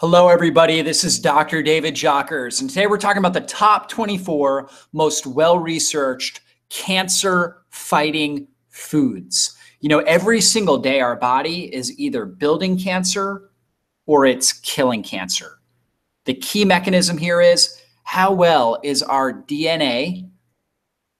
Hello, everybody. This is Dr. David Jockers, and today we're talking about the top 24 most well-researched cancer-fighting foods. You know, every single day our body is either building cancer or it's killing cancer. The key mechanism here is how well is our DNA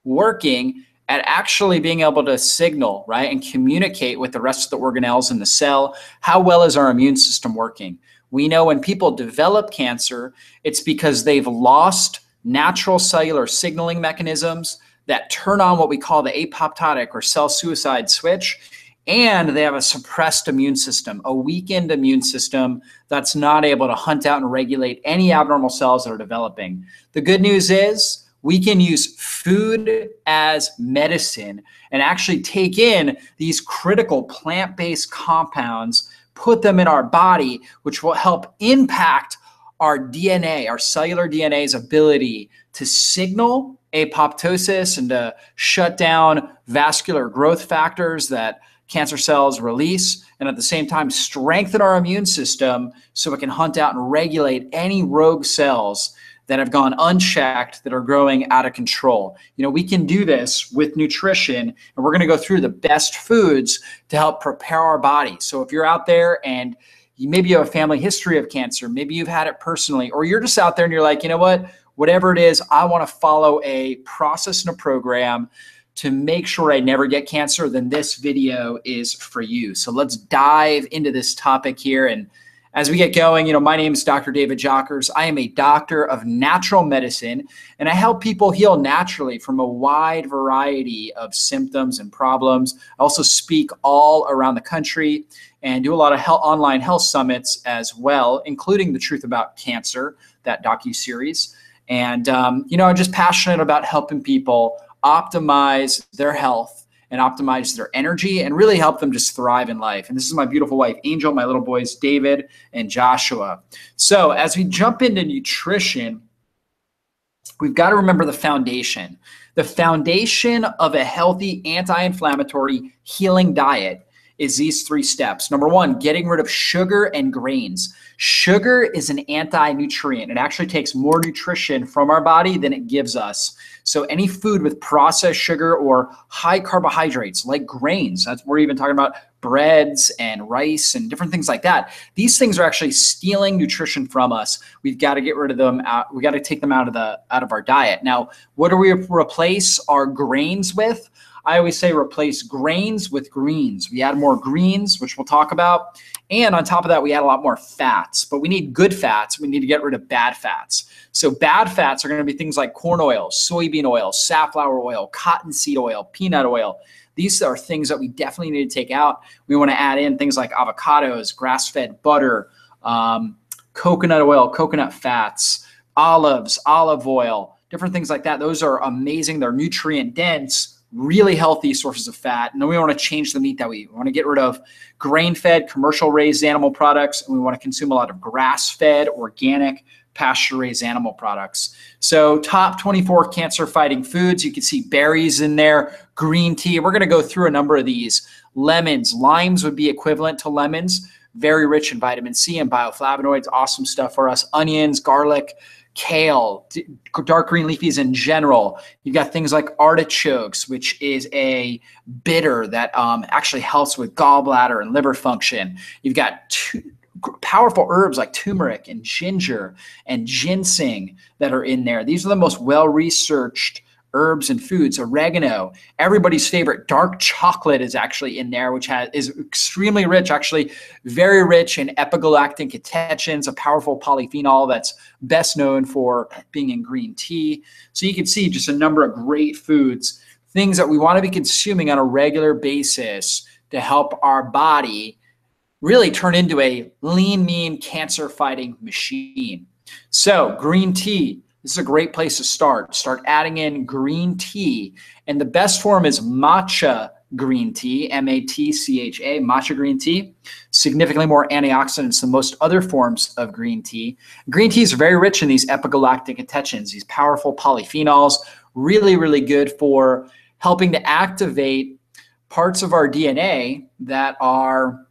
working at actually being able to signal, right, and communicate with the rest of the organelles in the cell. How well is our immune system working? We know when people develop cancer, it's because they've lost natural cellular signaling mechanisms that turn on what we call the apoptotic or cell suicide switch, and they have a suppressed immune system, a weakened immune system that's not able to hunt out and regulate any abnormal cells that are developing. The good news is we can use food as medicine and actually take in these critical plant-based compounds, put them in our body, which will help impact our DNA, our cellular DNA's ability to signal apoptosis and to shut down vascular growth factors that cancer cells release, and at the same time strengthen our immune system so it can hunt out and regulate any rogue cells that have gone unchecked, that are growing out of control. You know, we can do this with nutrition, and we're going to go through the best foods to help prepare our body. So if you're out there and maybe you have a family history of cancer, maybe you've had it personally, or you're just out there and you're like, you know what, whatever it is, I want to follow a process and a program to make sure I never get cancer, then this video is for you. So let's dive into this topic here. And as we get going, you know, my name is Dr. David Jockers. I am a doctor of natural medicine, and I help people heal naturally from a wide variety of symptoms and problems. I also speak all around the country and do a lot of online health summits as well, including The Truth About Cancer, that docuseries. And, you know, I'm just passionate about helping people optimize their health and optimize their energy and really help them just thrive in life. And this is my beautiful wife, Angel, my little boys, David and Joshua. So as we jump into nutrition, we've got to remember the foundation. The foundation of a healthy anti-inflammatory healing diet is these 3 steps. Number 1, getting rid of sugar and grains. Sugar is an anti-nutrient. It actually takes more nutrition from our body than it gives us. So any food with processed sugar or high carbohydrates like grains, that's we're even talking about breads and rice and different things like that. These things are actually stealing nutrition from us. We've got to get rid of them out. We got to take them out of our diet. Now, what do we replace our grains with? I always say replace grains with greens. We add more greens, which we'll talk about. And on top of that, we add a lot more fats, but we need good fats. We need to get rid of bad fats. So bad fats are going to be things like corn oil, soybean oil, safflower oil, cottonseed oil, peanut oil. These are things that we definitely need to take out. We want to add in things like avocados, grass-fed butter, coconut oil, coconut fats, olives, olive oil, different things like that. Those are amazing. They're nutrient dense, really healthy sources of fat. And then we want to change the meat that we eat. We want to get rid of grain-fed, commercial-raised animal products, and we want to consume a lot of grass-fed, organic, pasture-raised animal products. So top 24 cancer-fighting foods. You can see berries in there, green tea. We're going to go through a number of these. Lemons, limes would be equivalent to lemons. Very rich in vitamin C and bioflavonoids. Awesome stuff for us. Onions, garlic, kale, dark green leafies in general. You've got things like artichokes, which is a bitter that actually helps with gallbladder and liver function. You've got powerful herbs like turmeric and ginger and ginseng that are in there. These are the most well-researched herbs and foods. Oregano, everybody's favorite dark chocolate is actually in there, which is extremely rich, actually very rich in epigalactic catechins, a powerful polyphenol that's best known for being in green tea. So you can see just a number of great foods, things that we want to be consuming on a regular basis to help our body really turn into a lean, mean, cancer-fighting machine. So green tea. This is a great place to start. Start adding in green tea. And the best form is matcha green tea, M-A-T-C-H-A, matcha green tea. Significantly more antioxidants than most other forms of green tea. Green tea is very rich in these epigalactic catechins, these powerful polyphenols, really, really good for helping to activate parts of our DNA that are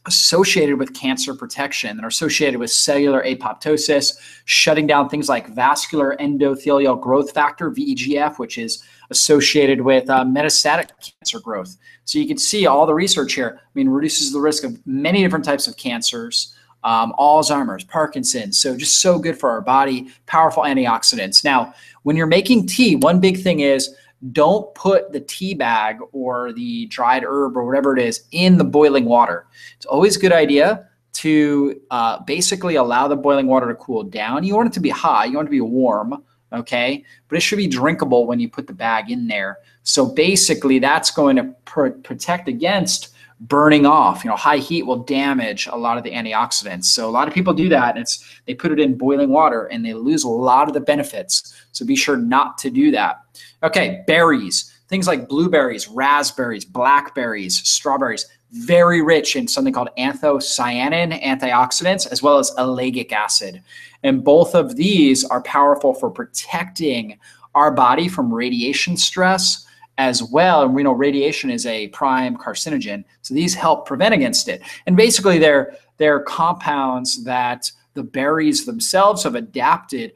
associated with cancer protection, that are associated with cellular apoptosis, shutting down things like vascular endothelial growth factor, VEGF, which is associated with metastatic cancer growth. So you can see all the research here. I mean, reduces the risk of many different types of cancers, Alzheimer's, Parkinson's. So just so good for our body, powerful antioxidants. Now, when you're making tea, one big thing is don't put the tea bag or the dried herb or whatever it is in the boiling water. It's always a good idea to basically allow the boiling water to cool down. You want it to be hot, you want it to be warm, okay? But it should be drinkable when you put the bag in there. So basically that's going to protect against burning off. High heat will damage a lot of the antioxidants. So a lot of people do that, and they put it in boiling water and they lose a lot of the benefits. So be sure not to do that. Okay, berries, things like blueberries, raspberries, blackberries, strawberries, very rich in something called anthocyanin, antioxidants, as well as ellagic acid. And both of these are powerful for protecting our body from radiation stress as well. And we know radiation is a prime carcinogen, so these help prevent against it. And basically they're compounds that the berries themselves have adapted.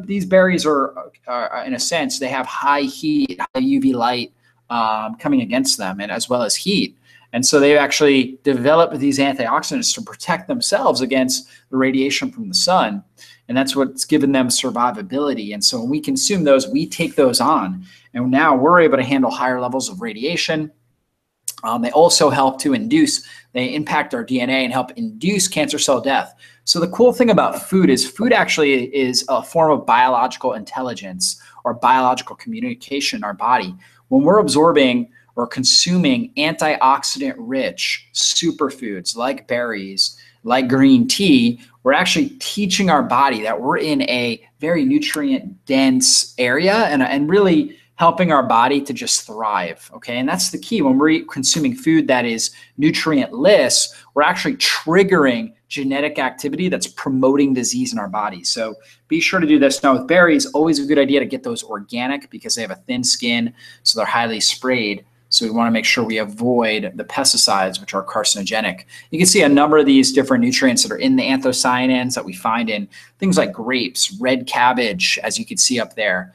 These berries are in a sense, they have high heat, high UV light coming against them, and as well as heat. And so they've actually developed these antioxidants to protect themselves against the radiation from the sun. And that's what's given them survivability. And so when we consume those, we take those on. And now we're able to handle higher levels of radiation. They also help to they impact our DNA and help induce cancer cell death. So the cool thing about food is food actually is a form of biological intelligence or biological communication in our body. When we're absorbing or consuming antioxidant-rich superfoods like berries, like green tea, we're actually teaching our body that we're in a very nutrient-dense area and really helping our body to just thrive, okay? And that's the key. When we're consuming food that is nutrient-less, we're actually triggering genetic activity that's promoting disease in our body. So be sure to do this. Now with berries, always a good idea to get those organic because they have a thin skin, so they're highly sprayed. So we want to make sure we avoid the pesticides, which are carcinogenic. You can see a number of these different nutrients that are in the anthocyanins that we find in things like grapes, red cabbage, as you can see up there,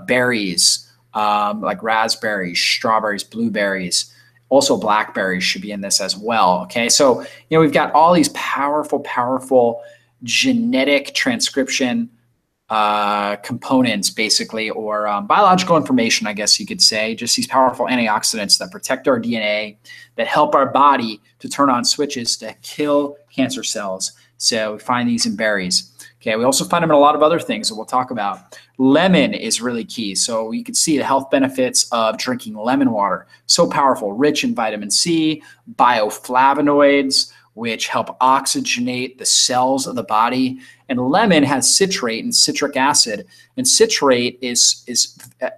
berries, like raspberries, strawberries, blueberries. Also blackberries should be in this as well, okay? So, we've got all these powerful genetic transcription components basically, or biological information, I guess you could say, just these powerful antioxidants that protect our DNA, that help our body to turn on switches to kill cancer cells. So we find these in berries. Okay, we also find them in a lot of other things that we'll talk about. Lemon is really key. So you can see the health benefits of drinking lemon water. So powerful, rich in vitamin C, bioflavonoids, which help oxygenate the cells of the body. And lemon has citrate and citric acid. And citrate is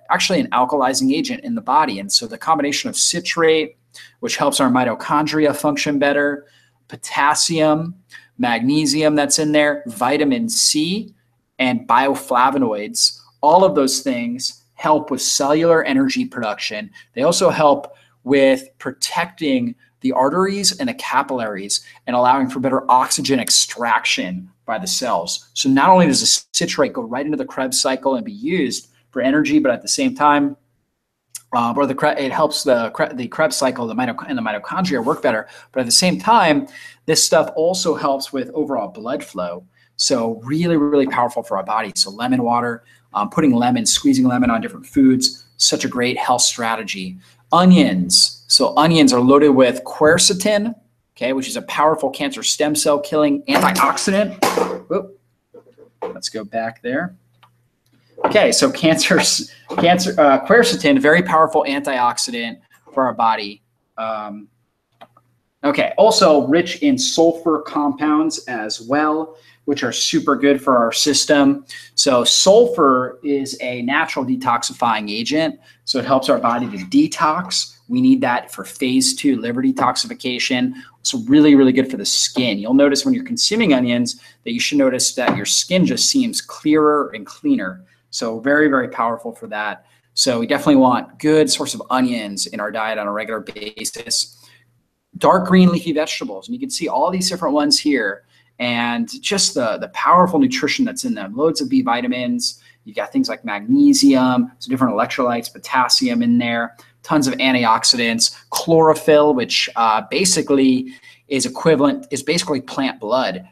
actually an alkalizing agent in the body. And so the combination of citrate, which helps our mitochondria function better, potassium, magnesium that's in there, vitamin C, and bioflavonoids, all of those things help with cellular energy production. They also help with protecting the arteries and the capillaries and allowing for better oxygen extraction by the cells. So not only does the citrate go right into the Krebs cycle and be used for energy, but at the same time, it helps the Krebs cycle and the mitochondria work better. But at the same time, this stuff also helps with overall blood flow. So really, really powerful for our body. So lemon water, squeezing lemon on different foods, such a great health strategy. Onions. So onions are loaded with quercetin, okay, which is a powerful cancer stem cell killing antioxidant. Whoop. Let's go back there. Okay, so quercetin, very powerful antioxidant for our body. Okay, also rich in sulfur compounds as well, which are super good for our system. So sulfur is a natural detoxifying agent, so it helps our body to detox. We need that for phase 2 liver detoxification. So really, really good for the skin. You'll notice when you're consuming onions that you should notice that your skin just seems clearer and cleaner. So very, very powerful for that. So we definitely want good source of onions in our diet on a regular basis. dark green leafy vegetables. And you can see all these different ones here and just the powerful nutrition that's in them. Loads of B vitamins. You got things like magnesium, some different electrolytes, potassium in there, tons of antioxidants, chlorophyll, which basically is basically plant blood.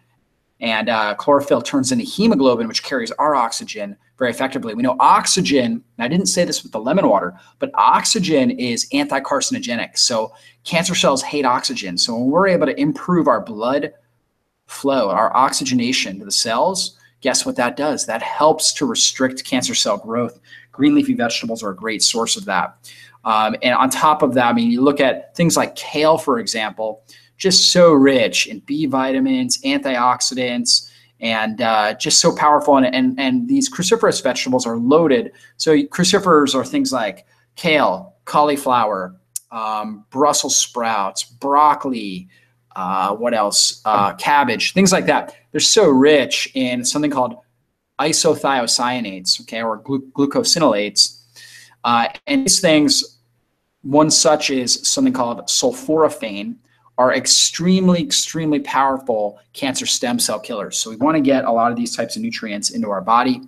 And chlorophyll turns into hemoglobin, which carries our oxygen very effectively. We know oxygen, and I didn't say this with the lemon water, but oxygen is anti-carcinogenic. So cancer cells hate oxygen. So when we're able to improve our blood flow, our oxygenation to the cells, guess what that does? That helps to restrict cancer cell growth. Green leafy vegetables are a great source of that. And on top of that, I mean, you look at things like kale, for example, just so rich in B vitamins, antioxidants, and just so powerful. And these cruciferous vegetables are loaded. So crucifers are things like kale, cauliflower, Brussels sprouts, broccoli, what else? Cabbage, things like that. They're so rich in something called isothiocyanates, okay, or glucosinolates. And these things, one such is something called sulforaphane, are extremely, extremely powerful cancer stem cell killers. So we want to get a lot of these types of nutrients into our body.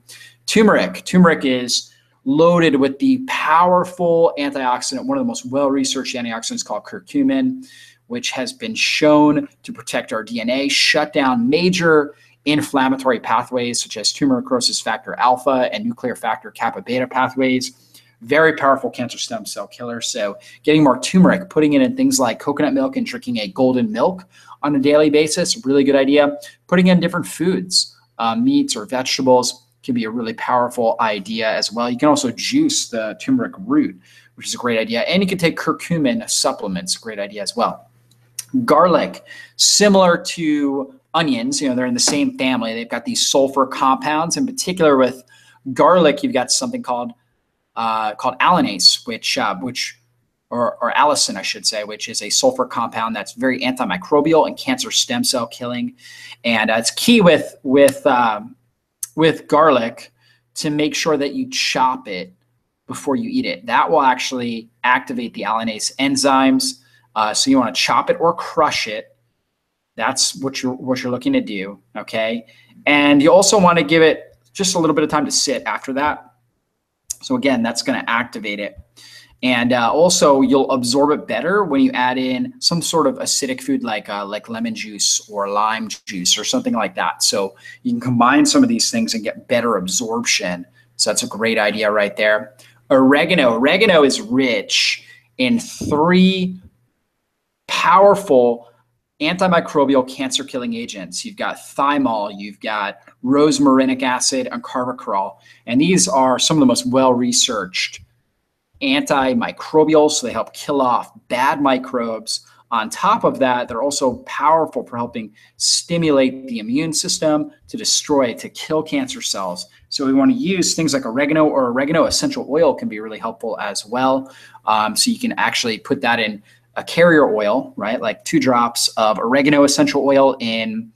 Turmeric is loaded with the powerful antioxidant, one of the most well-researched antioxidants called curcumin, which has been shown to protect our DNA, shut down major inflammatory pathways such as tumor necrosis factor alpha and nuclear factor kappa beta pathways. Very powerful cancer stem cell killer. So getting more turmeric, putting it in things like coconut milk and drinking a golden milk on a daily basis, really good idea. Putting in different foods, meats or vegetables can be a really powerful idea as well. You can also juice the turmeric root, which is a great idea. And you can take curcumin supplements, a great idea as well. Garlic, similar to onions, they're in the same family. They've got these sulfur compounds. In particular with garlic, you've got something called allanase, which or allicin, I should say, which is a sulfur compound that's very antimicrobial and cancer stem cell killing. And it's key with garlic to make sure that you chop it before you eat it. That will actually activate the allanase enzymes. So you want to chop it or crush it. That's what you're looking to do, okay? And you also want to give it just a little bit of time to sit after that. So again, that's going to activate it. And also you'll absorb it better when you add in some sort of acidic food like lemon juice or lime juice or something like that. So you can combine some of these things and get better absorption. So that's a great idea right there. Oregano is rich in 3 powerful antimicrobial cancer killing agents. You've got thymol, you've got rosmarinic acid, and carvacrol. And these are some of the most well-researched antimicrobials, so they help kill off bad microbes. On top of that, they're also powerful for helping stimulate the immune system to kill cancer cells. So we want to use things like oregano, or oregano essential oil can be really helpful as well. So you can actually put that in a carrier oil, right? Like 2 drops of oregano essential oil in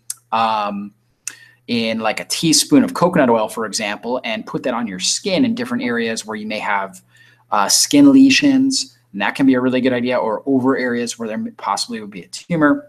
like a teaspoon of coconut oil, for example, and put that on your skin in different areas where you may have skin lesions. And that can be a really good idea, or over areas where there possibly would be a tumor.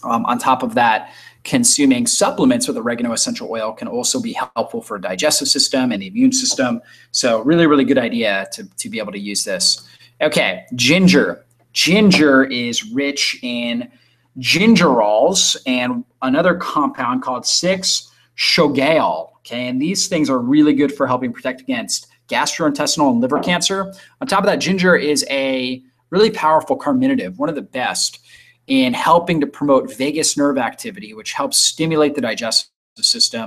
On top of that, consuming supplements with oregano essential oil can also be helpful for the digestive system and the immune system. So really, really good idea to be able to use this. Okay, ginger. Ginger is rich in gingerols and another compound called 6-shogaol. Okay, and these things are really good for helping protect against gastrointestinal and liver cancer. On top of that, ginger is a really powerful carminative, one of the best in helping to promote vagus nerve activity, which helps stimulate the digestive system,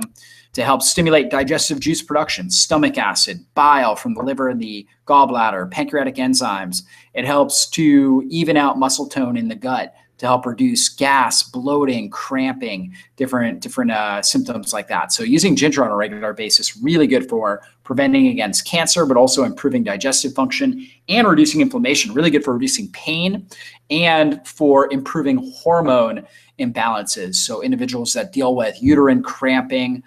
to help stimulate digestive juice production, stomach acid, bile from the liver and the gallbladder, pancreatic enzymes. It helps to even out muscle tone in the gut, to help reduce gas, bloating, cramping, different symptoms like that. So using ginger on a regular basis, really good for preventing against cancer, but also improving digestive function and reducing inflammation, really good for reducing pain and for improving hormone imbalances. So individuals that deal with uterine cramping,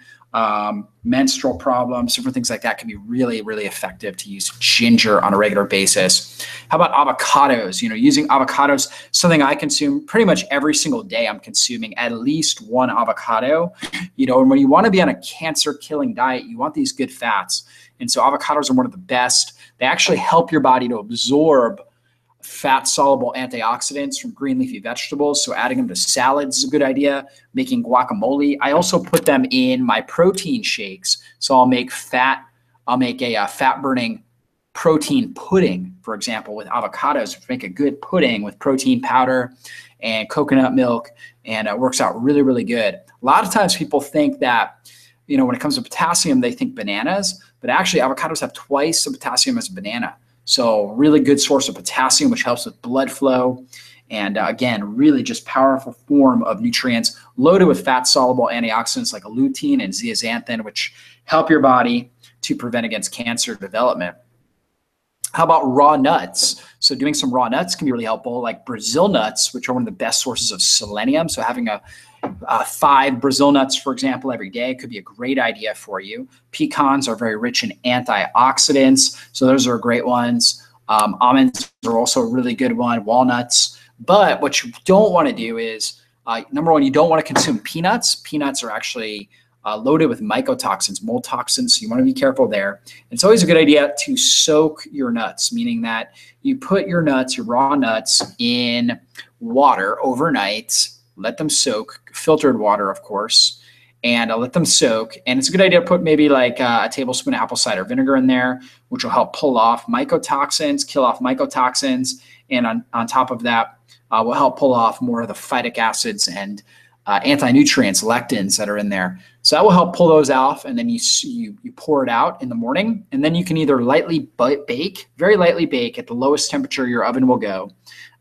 menstrual problems, different things like that can be really, really effective to use ginger on a regular basis. How about avocados? Using avocados, something I consume pretty much every single day. I'm consuming at least one avocado, and when you want to be on a cancer killing diet, you want these good fats. And so avocados are one of the best. They actually help your body to absorb fat-soluble antioxidants from green leafy vegetables. So adding them to salads is a good idea. Making guacamole. I also put them in my protein shakes. So I'll make a fat-burning protein pudding, for example, with avocados. Make a good pudding with protein powder and coconut milk, and it works out really, really good. A lot of times people think that, when it comes to potassium, they think bananas, but actually avocados have twice the potassium as a banana. So really good source of potassium, which helps with blood flow. And again, really just powerful form of nutrients loaded with fat-soluble antioxidants like lutein and zeaxanthin, which help your body to prevent against cancer development. How about raw nuts? So doing some raw nuts can be really helpful, like Brazil nuts, which are one of the best sources of selenium. So having 5 Brazil nuts, for example, every day could be a great idea for you. Pecans are very rich in antioxidants, so those are great ones. Almonds are also a really good one, walnuts. But what you don't want to do is, number one, you don't want to consume peanuts. Peanuts are actually loaded with mycotoxins, mold toxins, so you want to be careful there. It's always a good idea to soak your nuts, meaning that you put your nuts, your raw nuts, in water overnight, let them soak, filtered water, of course, and let them soak. And it's a good idea to put maybe like a tablespoon of apple cider vinegar in there, which will help pull off mycotoxins, kill off mycotoxins. And on top of that, will help pull off more of the phytic acids and anti-nutrients, lectins that are in there. So that will help pull those off, and then you pour it out in the morning, and then you can either lightly bake, very lightly bake at the lowest temperature your oven will go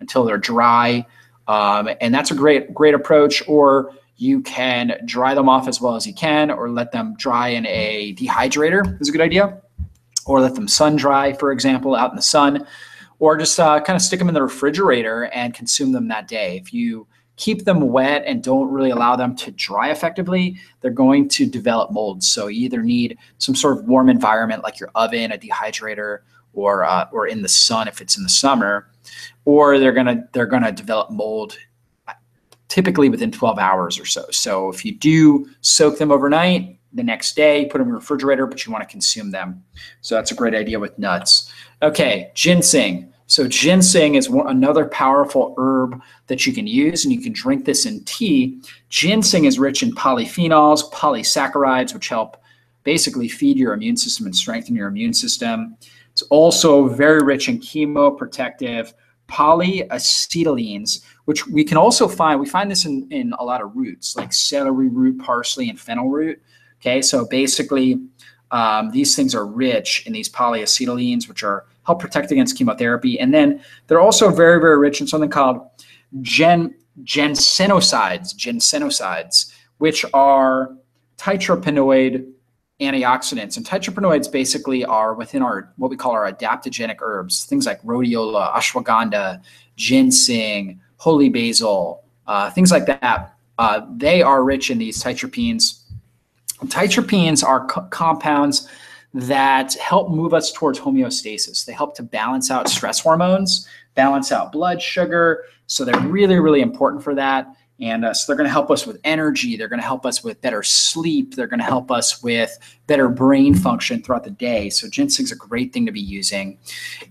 until they're dry, and that's a great approach. Or you can dry them off as well as you can, or let them dry in a dehydrator is a good idea, or let them sun dry, for example, out in the sun, or just kind of stick them in the refrigerator and consume them that day. If you keep them wet and don't really allow them to dry effectively, they're going to develop mold. So you either need some sort of warm environment like your oven, a dehydrator, or in the sun if it's in the summer, or they're gonna develop mold typically within 12 hours or so. So if you do soak them overnight, the next day put them in the refrigerator, but you want to consume them. So that's a great idea with nuts. Okay, ginseng. So ginseng is another powerful herb that you can use, and you can drink this in tea. Ginseng is rich in polyphenols, polysaccharides, which help basically feed your immune system and strengthen your immune system. It's also very rich in chemoprotective polyacetylenes, which we can also find. We find this in a lot of roots, like celery root, parsley, and fennel root. Okay, so basically these things are rich in these polyacetylenes, which help protect against chemotherapy. And then they're also very, very rich in something called ginsenosides, which are tetrapenoid antioxidants. And tetrapenoids basically are within what we call our adaptogenic herbs, things like rhodiola, ashwagandha, ginseng, holy basil, things like that. They are rich in these terpenes. Terpenes are compounds that help move us towards homeostasis. They help to balance out stress hormones, balance out blood sugar. So they're really, really important for that. And so they're going to help us with energy. They're going to help us with better sleep. They're going to help us with better brain function throughout the day. So ginseng is a great thing to be using.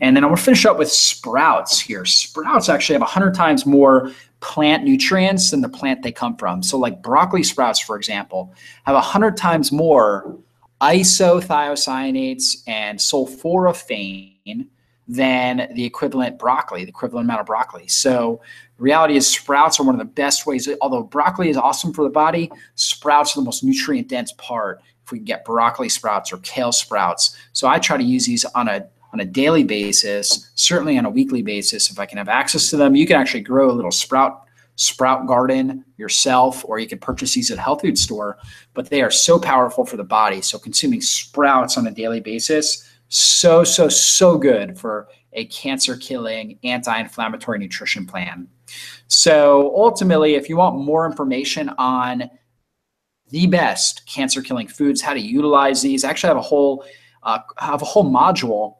And then I'm going to finish up with sprouts here. Sprouts actually have 100 times more plant nutrients than the plant they come from. So like broccoli sprouts, for example, have 100 times more isothiocyanates and sulforaphane than the equivalent amount of broccoli. So the reality is sprouts are one of the best ways. Although broccoli is awesome for the body, sprouts are the most nutrient dense part if we can get broccoli sprouts or kale sprouts. So I try to use these on a daily basis, certainly on a weekly basis if I can have access to them. You can actually grow a little sprout garden yourself, or you can purchase these at a health food store, but they are so powerful for the body. So consuming sprouts on a daily basis, so good for a cancer killing anti-inflammatory nutrition plan. So ultimately, if you want more information on the best cancer killing foods, how to utilize these. I actually have a whole module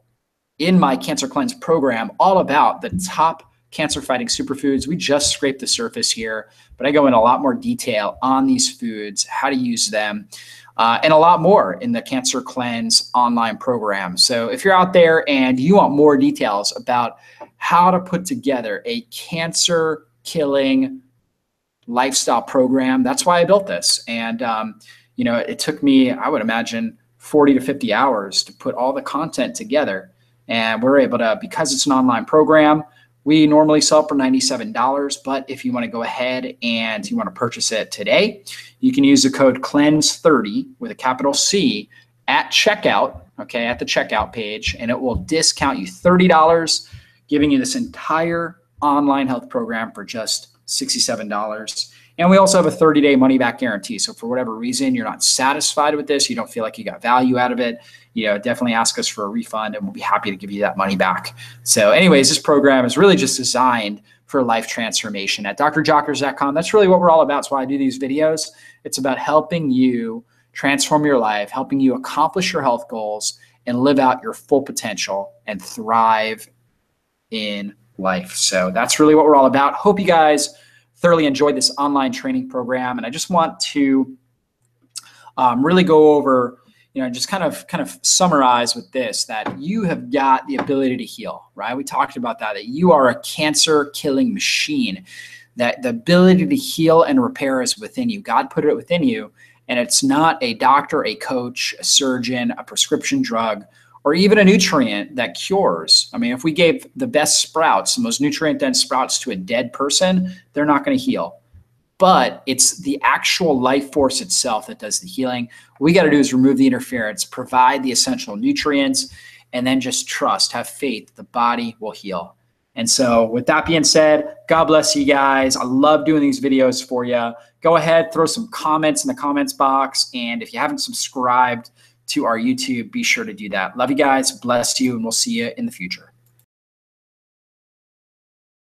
in my Cancer Cleanse program all about the top cancer fighting superfoods. We just scraped the surface here, but I go in a lot more detail on these foods, how to use them, and a lot more in the Cancer Cleanse online program. So if you're out there and you want more details about how to put together a cancer killing lifestyle program, that's why I built this. And, it took me, I would imagine, 40 to 50 hours to put all the content together. And we're able to, because it's an online program, we normally sell for $97, but if you want to go ahead and you want to purchase it today, you can use the code CLEANSE30 with a capital C at checkout, okay, at the checkout page, and it will discount you $30, giving you this entire online health program for just $67. And we also have a 30-day money-back guarantee. So for whatever reason you're not satisfied with this, you don't feel like you got value out of it, definitely ask us for a refund and we'll be happy to give you that money back. So anyways, this program is really just designed for life transformation. At drjockers.com, that's really what we're all about. That's why I do these videos. It's about helping you transform your life, helping you accomplish your health goals and live out your full potential and thrive in life. So that's really what we're all about. Hope you guys thoroughly enjoyed this online training program. And I just want to really go over, just kind of summarize with this, that you have got the ability to heal, right? We talked about that you are a cancer killing machine, that the ability to heal and repair is within you. God put it within you. And it's not a doctor, a coach, a surgeon, a prescription drug, or even a nutrient that cures. I mean, if we gave the best sprouts, the most nutrient-dense sprouts to a dead person, they're not going to heal. But it's the actual life force itself that does the healing. What we got to do is remove the interference, provide the essential nutrients, and then just trust, have faith, the body will heal. And so with that being said, God bless you guys. I love doing these videos for you. Go ahead, throw some comments in the comments box. And if you haven't subscribed to our YouTube, be sure to do that. Love you guys. Bless you. And we'll see you in the future.